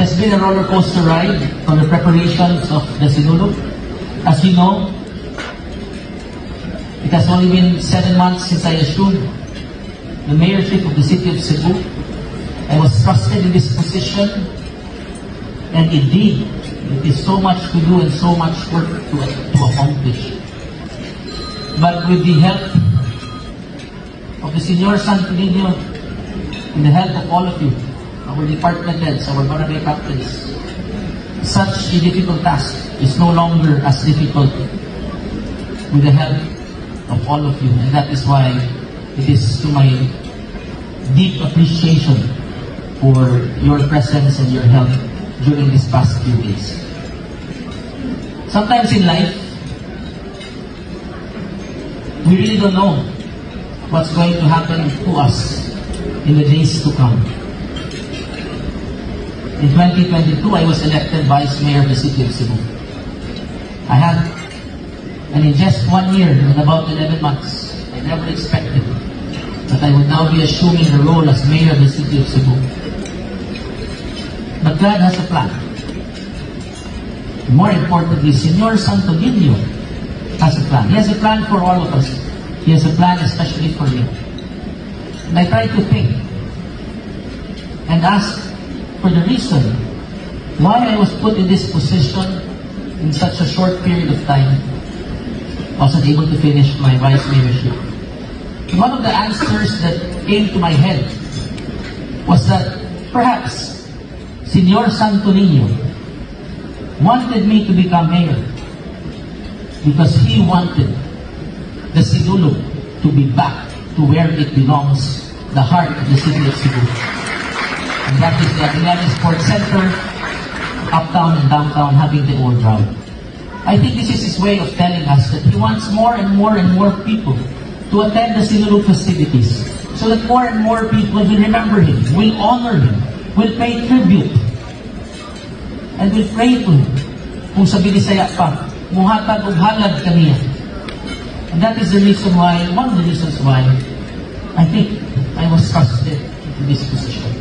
has been a roller coaster ride from the preparations of the Sinulog. As you know, it has only been 7 months since I assumed the mayorship of the city of Cebu. I was trusted in this position, and indeed, it is so much to do and so much work to accomplish. But with the help of the Senor Santo Niño, and the help of all of you, our department heads, our barangay captains, such a difficult task is no longer as difficult with the help of all of you. And that is why it is to my deep appreciation for your presence and your help during these past few days. Sometimes in life, we really don't know what's going to happen to us in the days to come. In 2022, I was elected Vice Mayor of the City of Cebu. And in just 1 year, in about 11 months, I never expected that I would now be assuming the role as Mayor of the City of Cebu. But God has a plan. More importantly, Senor Santo Niño has a plan. He has a plan for all of us. He has a plan especially for me. And I try to think and ask for the reason why I was put in this position in such a short period of time. I wasn't able to finish my vice mayorship. And one of the answers that came to my head was that perhaps Senor Santo Niño wanted me to become mayor because he wanted the Sinulog to be back to where it belongs, the heart of the city of Cebu. And that is the Aguinaldo Sports Center, uptown and downtown, having the old route. I think this is his way of telling us that he wants more and more and more people to attend the Sinulog festivities, so that more and more people will remember him, will honor him, will pay tribute, and will pray to him. Kung sa Binisaya pa, muhatag og halad kaniya. And that is the reason why, one of the reasons why, I think I was trusted into this position.